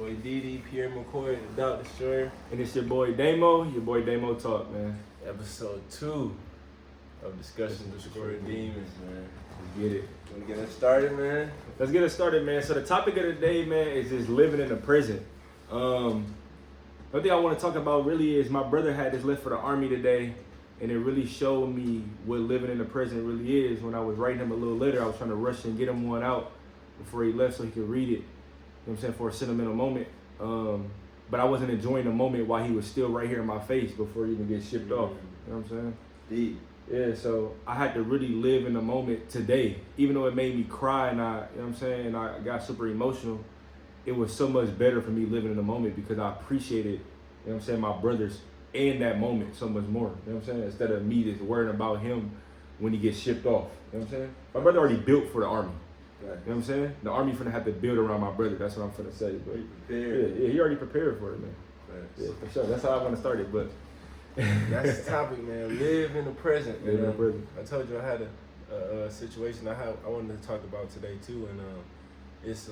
boy DD, Pierre McCoy, the DoubtDestroyerr. And it's your boy Damotalk, man. Episode 2 of Discussion Destroying Demons, man. Let's get it. Wanna get us started, man? Let's get it started, man. So the topic of the day, man, is just living in the present. One thing I want to talk about really is my brother had this left for the Army today, and it really showed me what living in the present really is. When I was writing him a little letter, I was trying to rush and get him one out before he left so he could read it, you know what I'm saying, for a sentimental moment. But I wasn't enjoying the moment while he was still right here in my face before he even gets shipped off, you know what I'm saying? Deep. Yeah, so I had to really live in the moment today, even though it made me cry and I, you know what I'm saying, and I got super emotional. It was so much better for me living in the moment because I appreciated, you know what I'm saying, my brothers in that moment so much more, you know what I'm saying, instead of me just worrying about him when he gets shipped off, you know what I'm saying? My brother already built for the Army, Right. you know what I'm saying? The Army finna have to build around my brother, that's what I'm finna say, but Prepared. yeah, he already prepared for it, man. Right. Yeah, for sure, that's how I want to start it, but. That's the topic, man. Live in the present. Live in the present. I told you I had a situation I wanted to talk about today too, and it's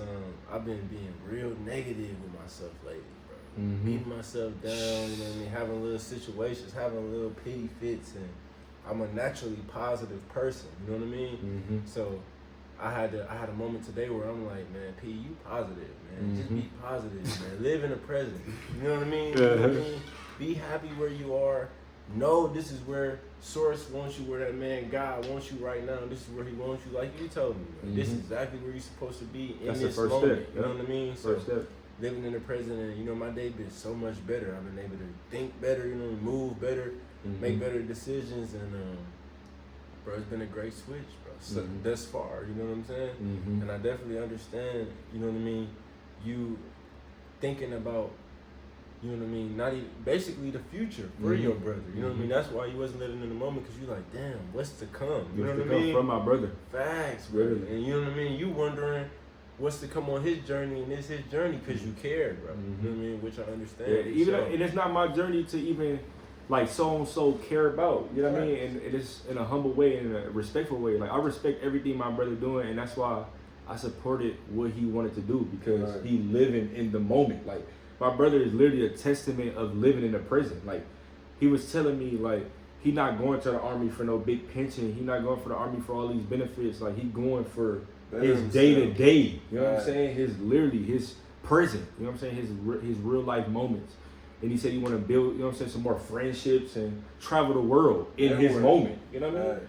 I've been being real negative with myself lately, bro. Mhm. Beating myself down, you know what I mean, having little situations, having little pity fits, and I'm a naturally positive person, you know what I mean? Mm-hmm. So I had a moment today where I'm like, man, P, you positive, man. Just be positive, man. Live in the present. You know what I mean? You know what I mean? Be happy where you are. Know this is where Source wants you, where that man God wants you right now. This is where he wants you, like you told me. Like, this is exactly where you're supposed to be in That's this the first moment. step. You know what I mean? First step. Living in the present, and you know, my day been so much better. I've been able to think better, you know, move better, make better decisions, and bro, it's been a great switch, bro. So, thus far, you know what I'm saying? And I definitely understand, you know what I mean, you thinking about, you know what I mean, not even, basically the future for your brother, you know what I mean? That's why you wasn't living in the moment, because you like, damn, what's to come? You know what I mean? From my brother. Facts, bro. Really. And you know what I mean? You wondering what's to come on his journey, and it's his journey because you care, bro. You know what I mean? Which I understand. Yeah, even and it's not my journey to even like so care about, you know what I mean? And it's in a humble way, in a respectful way. Like I respect everything my brother doing, and that's why I supported what he wanted to do, because he living in the moment. Like my brother is literally a testament of living in the present. Like he was telling me, like he not going to the Army for no big pension. He not going for the Army for all these benefits. Like he going for his day to day. You know what I'm saying? His literally his present. You know what I'm saying? His real life moments. And he said he want to build, you know what I'm saying, some more friendships and travel the world in his moment. You know what I mean?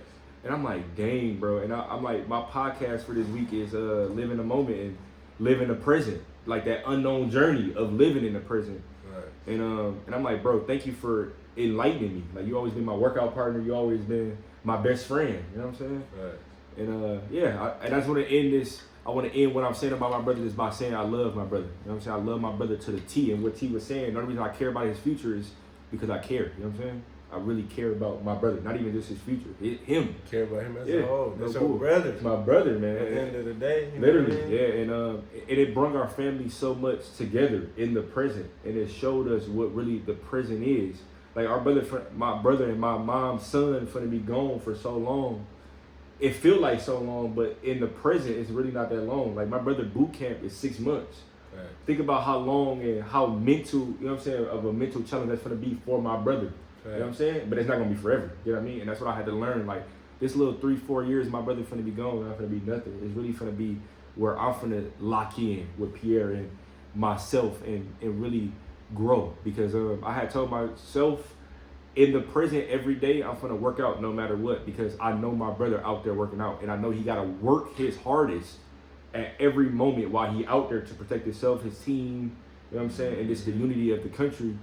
And I'm like, dang, bro. And I'm like, my podcast for this week is live in the moment and live in the present. Like that unknown journey of living in the present. Right. And I'm like, bro, thank you for enlightening me. Like you always been my workout partner. You always been my best friend. You know what I'm saying? Right. And and I just want to end this. I want to end what I'm saying about my brother just by saying I love my brother. You know what I'm saying? I love my brother to the T. And what T was saying, the only reason I care about his future is because I care. You know what I'm saying? I really care about my brother, not even just his future. Him. Care about him as a whole. That's your brother. It's my brother, man. At the end of the day. Literally, yeah. And it brought our family so much together in the present. And it showed us what really the present is. Like my brother and my mom's son finna be gone for so long. It feel like so long, but in the present, it's really not that long. Like my brother boot camp is 6 months. Right. Think about how long and how mental, you know what I'm saying, of a mental challenge that's gonna be for my brother. Right. You know what I'm saying? But it's not gonna be forever. You know what I mean? And that's what I had to learn. Like this little 3-4 years, my brother finna be gone, and I'm finna be nothing. It's really finna be where I'm finna lock in with Pierre and myself and really grow. Because I had told myself, in the present every day, I'm gonna work out no matter what, because I know my brother out there working out, and I know he gotta work his hardest at every moment while he out there to protect himself, his team, you know what I'm saying, and just the unity of the country.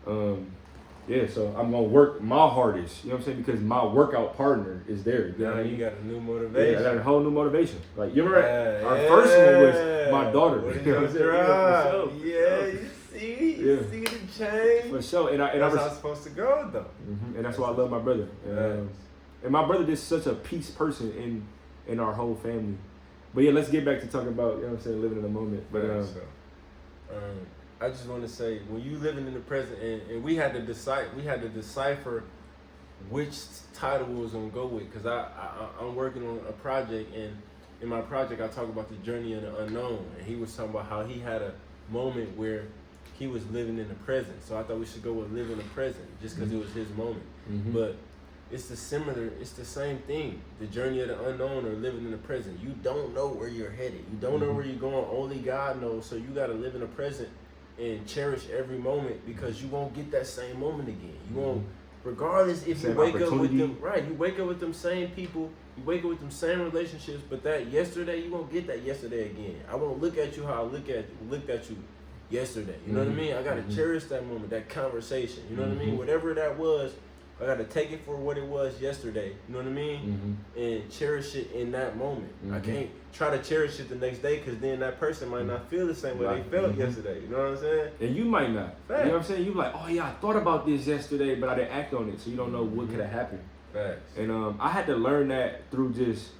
So I'm gonna work my hardest, you know what I'm saying, because my workout partner is there. You know what I mean? You got a new motivation. Yeah, I got a whole new motivation. Like you remember, our first one was my daughter. What is you know what I'm saying? You see the change. For sure, and that's how it's supposed to go, though. And that's why I love my brother. And my brother is such a peace person in our whole family. But yeah, let's get back to talking about, you know what I'm saying, living in the moment. But I just want to say, when you living in the present, and we had to decipher which title we was gonna go with, because I'm working on a project, and in my project I talk about the journey of the unknown, and he was talking about how he had moment where he was living in the present. So I thought we should go with live in the present just because it was his moment. But it's the same thing. The journey of the unknown or living in the present. You don't know where you're headed. You don't know where you're going. Only God knows. So you got to live in the present and cherish every moment because you won't get that same moment again. You won't, regardless if you wake up with them, right? You wake up with them same people. You wake up with them same relationships, but that yesterday, you won't get that yesterday again. I won't look at you how I looked at you yesterday. You know what I mean? I got to cherish that moment, that conversation. You know what I mean? Whatever that was, I got to take it for what it was yesterday. You know what I mean? And cherish it in that moment. I can't try to cherish it the next day because then that person might not feel the same way they felt yesterday. You know what I'm saying? And you might not. Facts. You know what I'm saying? You like, oh yeah, I thought about this yesterday, but I didn't act on it. So you don't know what could have happened. Facts. And I had to learn that through just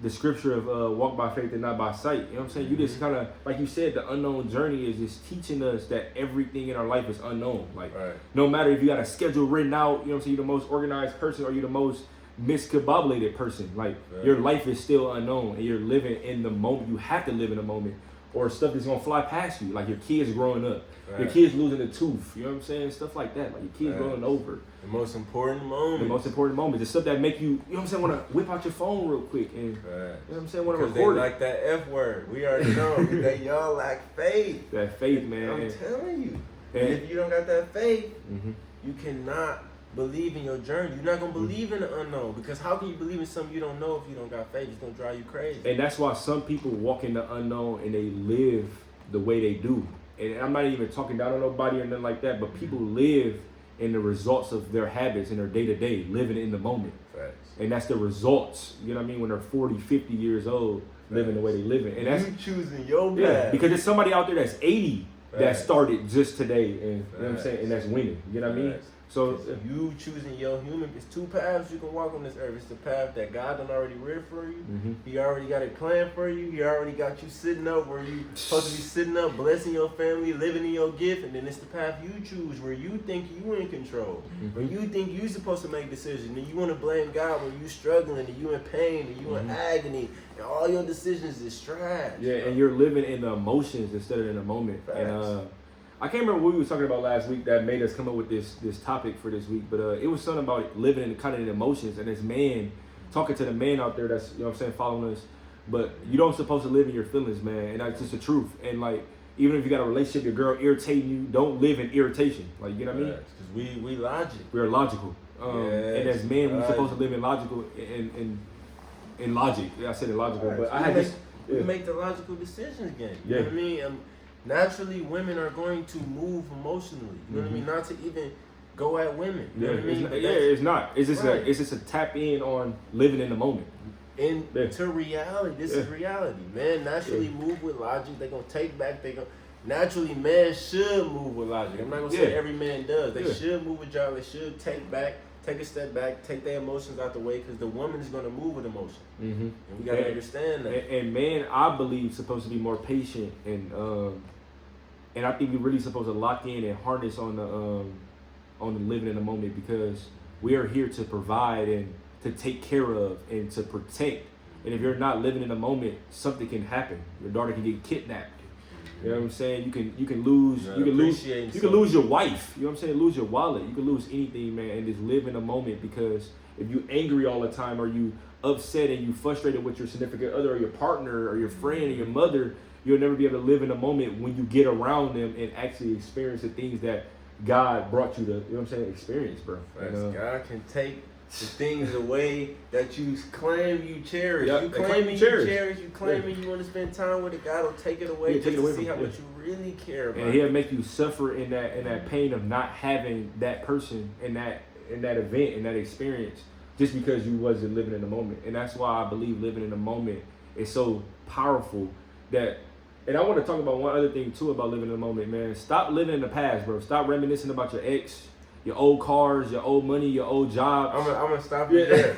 the scripture of walk by faith and not by sight. You know what I'm saying? You just kind of, like you said, the unknown journey is just teaching us that everything in our life is unknown. Like, no matter if you got a schedule written out, you know what I'm saying, you're the most organized person or you're the most miscombobulated person. Like, your life is still unknown and you're living in the moment. You have to live in the moment or stuff that's going to fly past you. Like, your kids growing up. Your kids losing a tooth. You know what I'm saying? Stuff like that. Like, your kids rolling over. The most important moment. The most important moment. The stuff that make you, you know what I'm saying, want to whip out your phone real quick and, you know what I'm saying, want to record it. Because they it. like that F word. We already know that y'all lack faith. That faith, man. I'm telling you. And if you don't got that faith, you cannot believe in your journey. You're not going to believe in the unknown. Because how can you believe in something you don't know if you don't got faith? It's going to drive you crazy. And that's why some people walk in the unknown and they live the way they do. And I'm not even talking down on nobody or nothing like that, but people live in the results of their habits in their day-to-day, living in the moment. Facts. And that's the results, you know what I mean, when they're 40, 50 years old, living the way they live in. And that's you choosing your path. Yeah, because there's somebody out there that's 80 that started just today, and you know what I'm saying, and that's winning. You know what I mean? So you choosing your human, it's two paths you can walk on this earth. It's the path that God done already written for you. He already got it planned for you. He already got you sitting up where you supposed to be sitting up, blessing your family, living in your gift. And then it's the path you choose where you think you in control, where you think you supposed to make decisions, and you want to blame God when you struggling and you in pain and you in agony, and all your decisions is trash. Yeah, and you're living in the emotions instead of in the moment. Facts. And I can't remember what we were talking about last week that made us come up with this topic for this week, but it was something about living in kind of in emotions, and this man, talking to the man out there that's, you know what I'm saying, following us, but you don't supposed to live in your feelings, man, and that's just the truth. And like, even if you got a relationship, your girl irritating you, don't live in irritation. Like, you know what I mean? Because we logic. We're logical. And as men, we're supposed to live in logical, in logic. Yeah, I said illogical, but I had this. We make the logical decisions again. You know what I mean? Naturally, women are going to move emotionally. You know what I mean? Not to even go at women. You know what I mean? It's not. It's just a tap in on living in the moment. To reality. This is reality. Man naturally move with logic. They're gonna take back. Naturally, man should move with logic. I'm not gonna say every man does. They should move with y'all. They should take a step back, take their emotions out the way, because the woman is gonna move with emotion. And we gotta understand that. And man, I believe, supposed to be more patient, and I think we're really supposed to lock in and harness on the living in the moment, because we are here to provide and to take care of and to protect. And if you're not living in the moment, something can happen. Your daughter can get kidnapped. You know what I'm saying? You can lose your wife. You know what I'm saying? Lose your wallet. You can lose anything, man, and just live in the moment. Because if you angry all the time, or you upset and you frustrated with your significant other or your partner or your friend or your mother, you'll never be able to live in the moment when you get around them and actually experience the things that God brought you to, you know what I'm saying, experience, bro. And, God can take the things away that you claim you cherish. Yep, you claim you cherish. You claiming you want to spend time with it. God will take it away just to see how much you really care about. And He'll make you suffer in that pain of not having that person in that event, in that experience, just because you wasn't living in the moment. And that's why I believe living in the moment is so powerful. And I want to talk about one other thing too about living in the moment, man. Stop living in the past, bro. Stop reminiscing about your ex, your old cars, your old money, your old job. I'm gonna stop you there.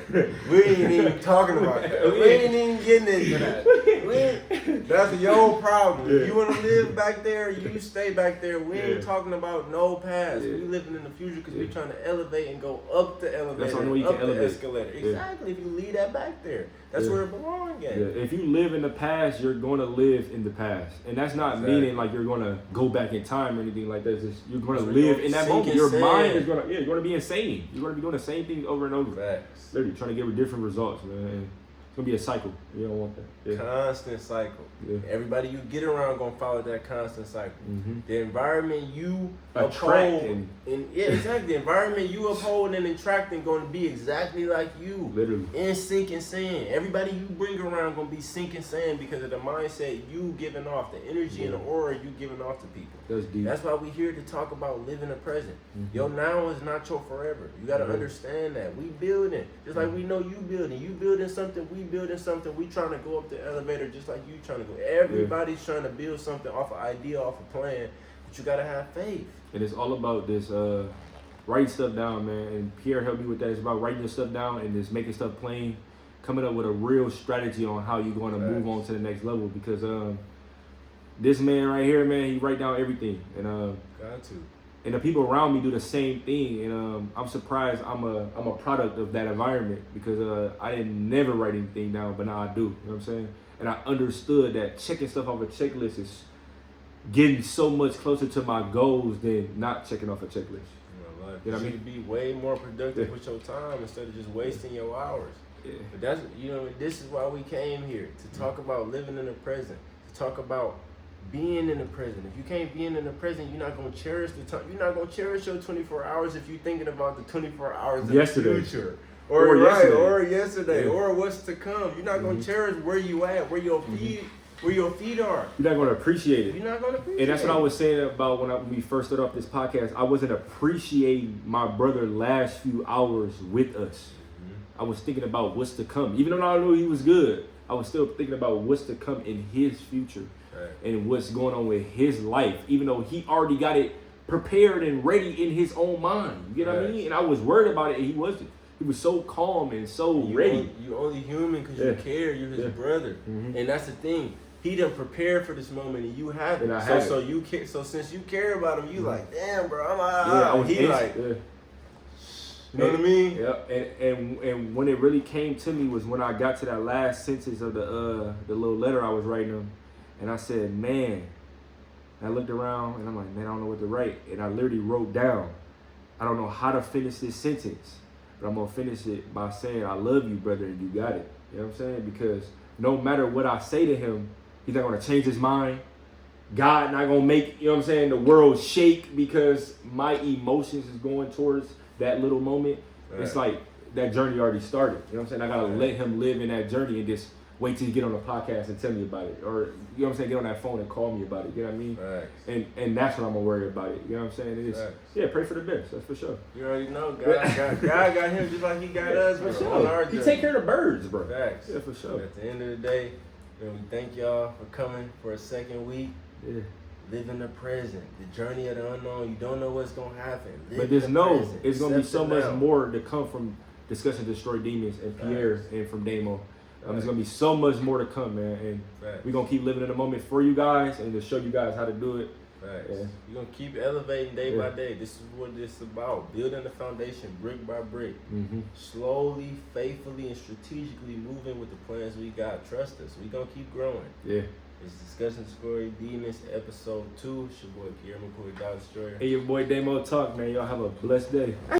We ain't even talking about that. We ain't even getting into that. That's your problem. If you want to live back there, you stay back there. We ain't talking about no past. We living in the future because we trying to elevate and go up the elevator, That's the only way you up can elevate. The escalator. Exactly. If you leave that back there, That's where it belongs at. Yeah. If you live in the past, you're going to live in the past. And that's not meaning like you're going to go back in time or anything like that. It's just, you're going to live in that moment. Your mind is going to, you're going to be insane. You're going to be doing the same things over and over. Facts. Literally trying to get different results, man. And it's going to be a cycle. You don't want that. Yeah. Constant cycle. Yeah. Everybody you get around going to follow that constant cycle. Mm-hmm. The environment you attract uphold. The environment you uphold and attracting going to be exactly like you. Literally. In sink and sand. Everybody you bring around going to be sink and sand because of the mindset you giving off, the energy and the aura you giving off to people. That's deep. That's why we here to talk about living the present. Your now is not your forever. You got to understand that. We building. Just like we know you building. You building something, we building something. We trying to go up the elevator just like you trying to go. Everybody's trying to build something off an idea, off a plan. But you got to have faith. And it's all about this writing stuff down, man. And Pierre helped me with that. It's about writing your stuff down and just making stuff plain, coming up with a real strategy on how you're going to move on to the next level. Because this man right here, man, he write down everything. And got to. And the people around me do the same thing. And I'm surprised I'm a product of that environment because I didn't never write anything down, but now I do. You know what I'm saying? And I understood that checking stuff off a checklist is getting so much closer to my goals than not checking off a checklist. You know what I mean? Be way more productive with your time instead of just wasting your hours. Yeah. But that's, this is why we came here, to talk about living in the present, to talk about being in the present. If you can't be in the present, you're not going to cherish the time. You're not going to cherish your 24 hours if you're thinking about the 24 hours in the future. Or yesterday, or what's to come. You're not going to cherish where you at, where your feet are. You're not going to appreciate it. You're not going to appreciate it. And that's what I was saying about when we first started off this podcast. I wasn't appreciating my brother last few hours with us. I was thinking about what's to come. Even though I knew he was good, I was still thinking about what's to come in his future and what's going on with his life. Even though he already got it prepared and ready in his own mind. You know what I mean? And I was worried about it and he wasn't. He was so calm and so ready. You're only human because you care. You're his brother. And that's the thing. He done prepared for this moment and you haven't. So you care. So since you care about him, you like, damn, bro, I'm out. You know what I mean? Yeah. And when it really came to me was when I got to that last sentence of the little letter I was writing him, and I said, man. And I looked around and I'm like, man, I don't know what to write. And I literally wrote down, I don't know how to finish this sentence, but I'm gonna finish it by saying, I love you, brother, and you got it. You know what I'm saying? Because no matter what I say to him, he's not gonna change his mind. God not gonna make, you know what I'm saying, the world shake because my emotions is going towards that little moment. It's like that journey already started. You know what I'm saying? I gotta let him live in that journey and just wait till you get on the podcast and tell me about it. Or, you know what I'm saying, get on that phone and call me about it. You know what I mean? And that's what I'm gonna worry about it. You know what I'm saying? It's, pray for the best. That's for sure. You already know. God got him just like he got us. For sure. He take care of the birds, bro. Facts. Yeah, for sure. At the end of the day, we thank y'all for coming for a second week. Yeah. Live in the present. The journey of the unknown. You don't know what's going to happen. But there's it's going to be so much more to come from Discussing Destroy Demons and Pierre and from Damo. There's going to be so much more to come, man. And we're going to keep living in the moment for you guys and to show you guys how to do it. You're going to keep elevating day by day. This is what it's about. Building the foundation brick by brick. Slowly, faithfully, and strategically moving with the plans we got. Trust us. We're going to keep growing. Yeah. It's Discussing Destroy Demons, episode 2. It's your boy Pierre McCoy, DoubtDestroyerr. Hey, your boy Damotalk, man. Y'all have a blessed day.